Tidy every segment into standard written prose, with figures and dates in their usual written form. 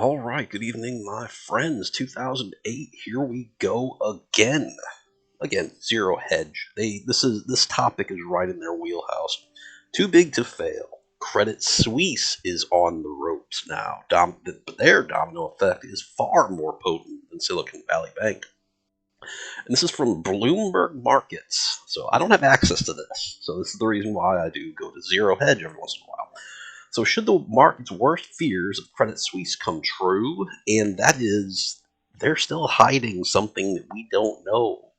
All right, good evening, my friends. 2008, here we go again. Again, zero hedge. This topic is right in their wheelhouse. Too big to fail. Credit Suisse is on the ropes now. But their domino effect is far more potent than Silicon Valley Bank. And this is from Bloomberg Markets. So I don't have access to this. So this is the reason why I do go to zero hedge every once in a while. So, should the market's worst fears of Credit Suisse come true, and that is they're still hiding something that we don't know,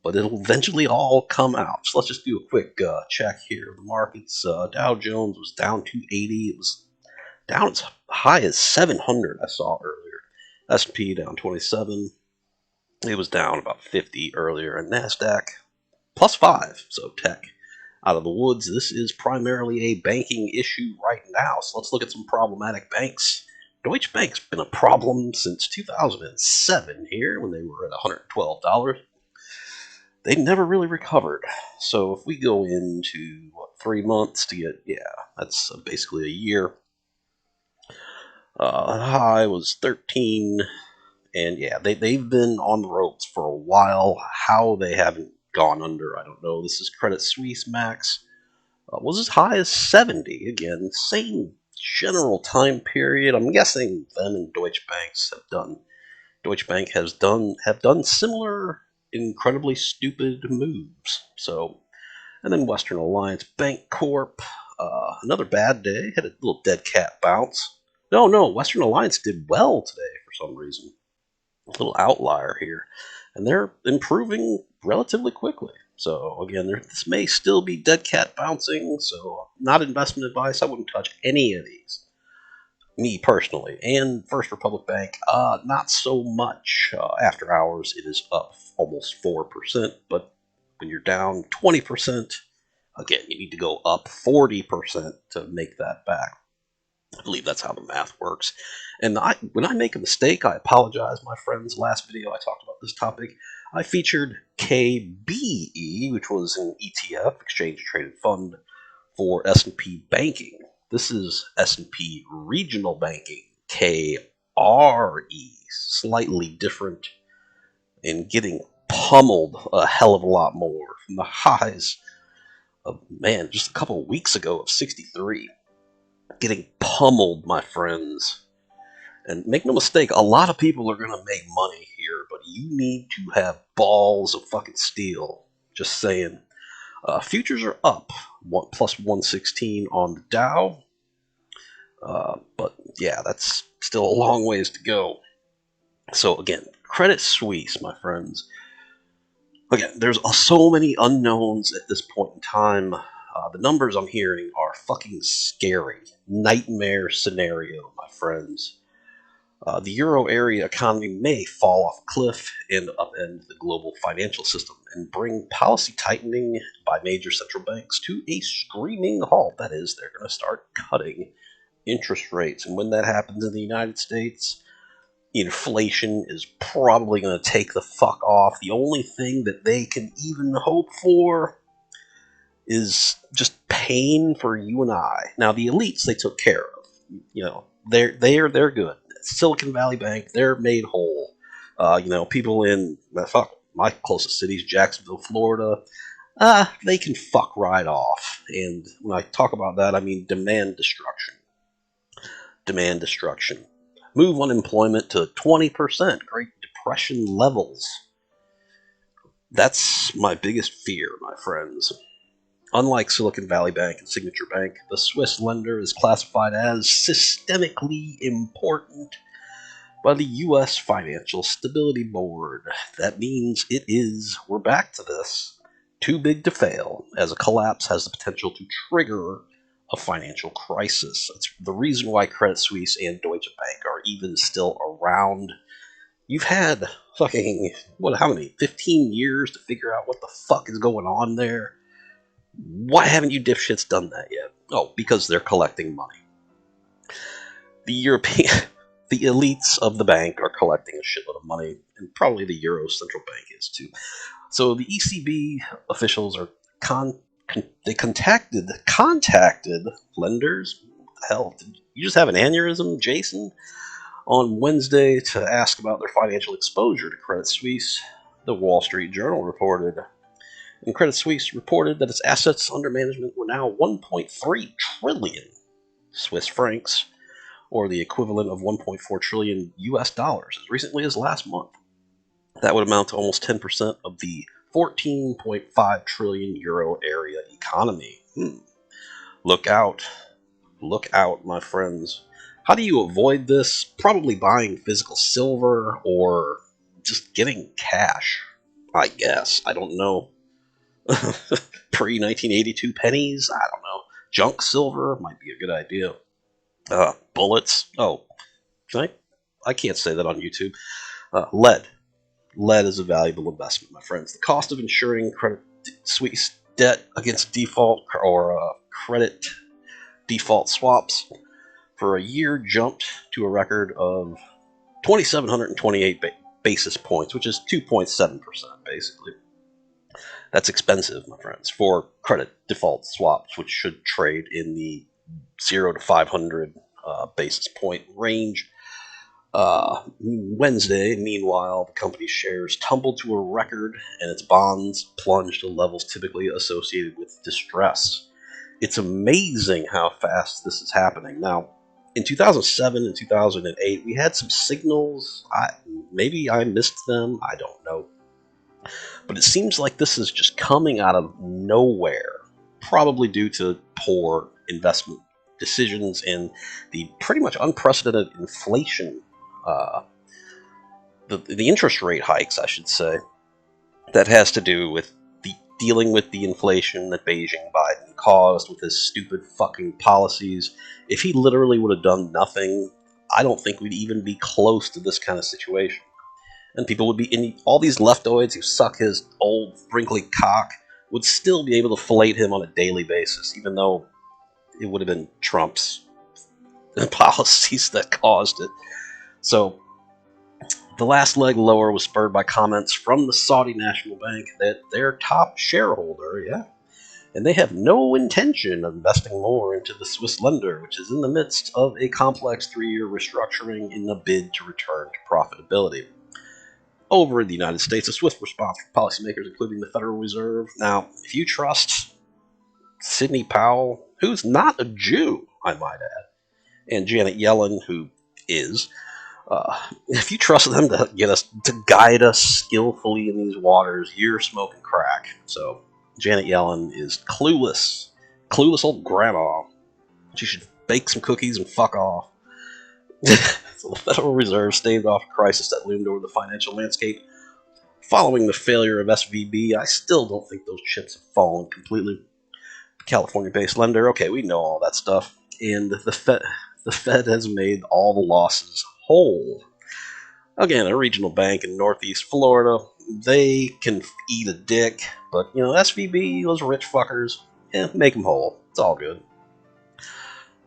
but it'll eventually all come out. So, let's just do a quick check here. The market's Dow Jones was down 280. It was down as high as 700. I saw earlier. S&P down 27. It was down about 50 earlier, and Nasdaq plus 5. So tech out of the woods. This is primarily a banking issue right now. So let's look at some problematic banks. Deutsche Bank's been a problem since 2007 here when they were at $112. They never really recovered. So if we go into 3 months to get, that's basically a year. High was 13. And they've been on the ropes for a while. How they haven't gone under, I don't know. This is Credit Suisse Max. Was as high as 70. Again, same general time period. I'm guessing them and Deutsche Bank have done similar incredibly stupid moves. So, and then Western Alliance Bank Corp. Another bad day. Had a little dead cat bounce. No, Western Alliance did well today for some reason. A little outlier here, and they're improving relatively quickly. So again, this may still be dead cat bouncing, so not investment advice. I wouldn't touch any of these, me personally. And First Republic Bank, not so much. After hours, it is up almost 4%, but when you're down 20%, again, you need to go up 40% to make that back. I believe that's how the math works. And when I make a mistake, I apologize, my friends. Last video I talked about this topic. I featured KBE, which was an ETF, Exchange Traded Fund, for S&P Banking. This is S&P Regional Banking, KRE, slightly different, and getting pummeled a hell of a lot more from the highs of, just a couple of weeks ago of 63. Getting pummeled, my friends. And make no mistake, a lot of people are going to make money here, but you need to have balls of fucking steel. Just saying. Futures are up, plus 116 on the Dow. But that's still a long ways to go. So again, Credit Suisse, my friends. Again, there's so many unknowns at this point in time. The numbers I'm hearing are fucking scary. Nightmare scenario, my friends. The euro area economy may fall off a cliff and upend the global financial system and bring policy tightening by major central banks to a screaming halt. That is, they're going to start cutting interest rates. And when that happens in the United States, inflation is probably going to take the fuck off. The only thing that they can even hope for is just pain for you and I. Now, the elites they took care of. They're good. Silicon Valley Bank, they're made whole. People in my closest cities, Jacksonville, Florida, they can fuck right off. And when I talk about that, I mean demand destruction. Demand destruction. Move unemployment to 20%. Great Depression levels. That's my biggest fear, my friends. Unlike Silicon Valley Bank and Signature Bank, the Swiss lender is classified as systemically important by the U.S. Financial Stability Board. That means we're back to this, too big to fail, as a collapse has the potential to trigger a financial crisis. That's the reason why Credit Suisse and Deutsche Bank are even still around. You've had how many, 15 years to figure out what the fuck is going on there? Why haven't you dipshits done that yet? Oh, because they're collecting money. The elites of the bank are collecting a shitload of money, and probably the Euro Central Bank is too. So the ECB officials are they contacted lenders. What the hell? Did you just have an aneurysm, Jason? On Wednesday, to ask about their financial exposure to Credit Suisse, the Wall Street Journal reported. And Credit Suisse reported that its assets under management were now 1.3 trillion Swiss francs, or the equivalent of 1.4 trillion US dollars, as recently as last month. That would amount to almost 10% of the 14.5 trillion euro area economy. Look out. Look out, my friends. How do you avoid this? Probably buying physical silver or just getting cash, I guess. I don't know. Pre 1982 pennies? I don't know. Junk silver might be a good idea. Bullets? Oh, can I can't say that on YouTube. Lead. Lead is a valuable investment, my friends. The cost of insuring Credit Suisse debt against default or credit default swaps for a year jumped to a record of 2,728 basis points, which is 2.7%, basically. That's expensive, my friends, for credit default swaps, which should trade in the 0 to 500 basis point range. Wednesday, meanwhile, the company's shares tumbled to a record and its bonds plunged to levels typically associated with distress. It's amazing how fast this is happening. Now, in 2007 and 2008, we had some signals. Maybe I missed them. I don't know. But it seems like this is just coming out of nowhere, probably due to poor investment decisions and the pretty much unprecedented inflation, the interest rate hikes, I should say, that has to do with dealing with the inflation that Beijing Biden caused with his stupid fucking policies. If he literally would have done nothing, I don't think we'd even be close to this kind of situation. And people would be in all these leftoids who suck his old wrinkly cock would still be able to fillet him on a daily basis, even though it would have been Trump's policies that caused it. So the last leg lower was spurred by comments from the Saudi National Bank that their top shareholder, and they have no intention of investing more into the Swiss lender, which is in the midst of a complex 3-year restructuring in the bid to return to profitability. Over in the United States, a swift response from policymakers, including the Federal Reserve. Now, if you trust Sidney Powell, who's not a Jew, I might add, and Janet Yellen, who is, if you trust them to guide us skillfully in these waters, you're smoking crack. So Janet Yellen is clueless old grandma. She should bake some cookies and fuck off. So the Federal Reserve staved off a crisis that loomed over the financial landscape following the failure of SVB. I still don't think those chips have fallen completely. California-based lender, okay, we know all that stuff, and the Fed has made all the losses whole. Again, a regional bank in Northeast Florida, they can eat a dick, but SVB, those rich fuckers, make them whole. It's all good.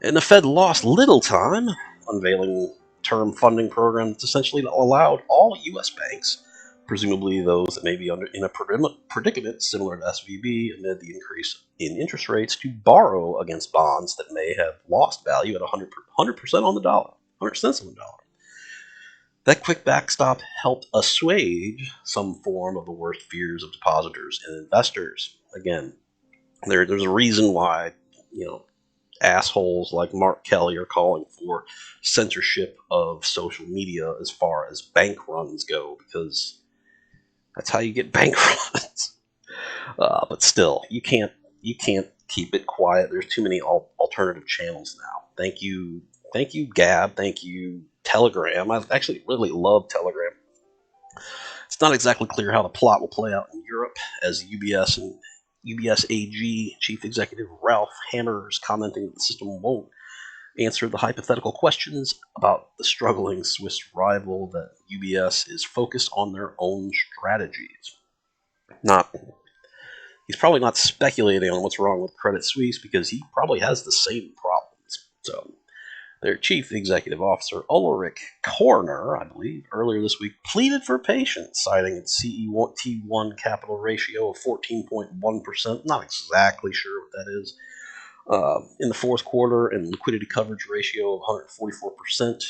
And the Fed lost little time unveiling term funding program that's essentially allowed all U.S. banks, presumably those that may be in a predicament similar to SVB amid the increase in interest rates, to borrow against bonds that may have lost value at 100% on the dollar, 100 cents on the dollar. That quick backstop helped assuage some form of the worst fears of depositors and investors. Again, there's a reason why, assholes like Mark Kelly are calling for censorship of social media as far as bank runs go, because that's how you get bank runs. But still, you can't keep it quiet. There's too many alternative channels now. Thank you, Gab. Thank you, Telegram. I actually really love Telegram. It's not exactly clear how the plot will play out in Europe, as UBS AG Chief Executive Ralph Hammer is commenting that the system won't answer the hypothetical questions about the struggling Swiss rival, that UBS is focused on their own strategies. He's probably not speculating on what's wrong with Credit Suisse, because he probably has the same problems. So their chief executive officer, Ulrich Korner, I believe, earlier this week, pleaded for patience, citing its CET1 capital ratio of 14.1%. Not exactly sure what that is. In the fourth quarter, and liquidity coverage ratio of 144%.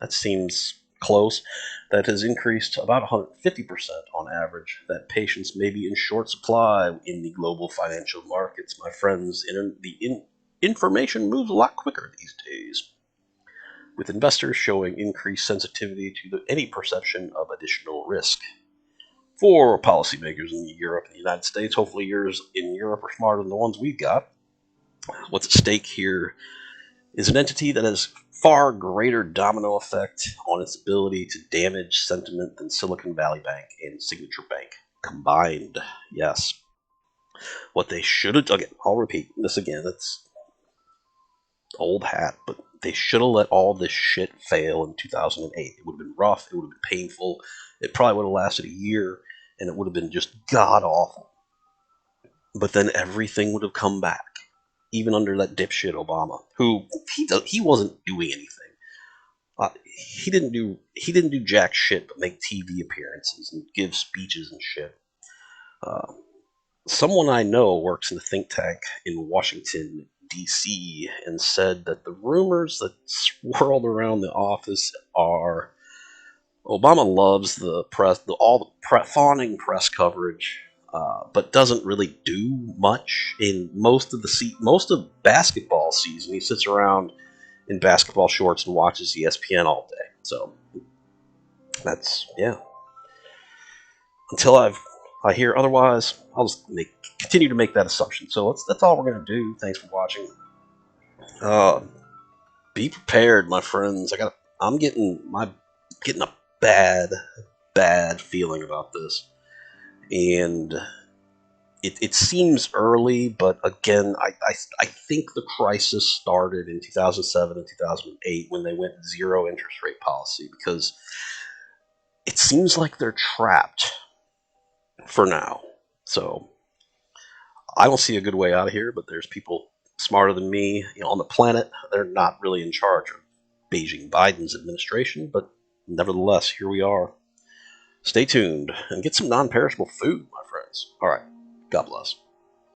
That seems close. That has increased about 150% on average. That patience may be in short supply in the global financial markets. My friends, information moves a lot quicker these days, with investors showing increased sensitivity to any perception of additional risk. For policymakers in Europe and the United States, hopefully yours in Europe are smarter than the ones we've got. What's at stake here is an entity that has far greater domino effect on its ability to damage sentiment than Silicon Valley Bank and Signature Bank combined. Yes. What they should have, again, I'll repeat this again, it's old hat, but they should have let all this shit fail in 2008. It would have been rough, it would have been painful, it probably would have lasted a year, and it would have been just god awful. But then everything would have come back, even under that dipshit Obama, who he wasn't doing anything. He didn't do jack shit but make TV appearances and give speeches and shit. Uh, Someone I know works in a think tank in Washington D.C. and said that the rumors that swirled around the office are Obama loves the press, fawning press coverage, but doesn't really do much in most of basketball season. He sits around in basketball shorts and watches ESPN all day. So that's, yeah. Until I hear otherwise, I'll just continue to make that assumption. So that's all we're gonna do. Thanks for watching. Uh, be prepared, my friends. I'm getting a bad feeling about this, and it seems early, but again, I think the crisis started in 2007 and 2008 when they went zero interest rate policy, because it seems like they're trapped for now. So I don't see a good way out of here, but there's people smarter than me, on the planet. They're not really in charge of Beijing Biden's administration, but nevertheless, here we are. Stay tuned and get some non-perishable food, my friends. All right. God bless.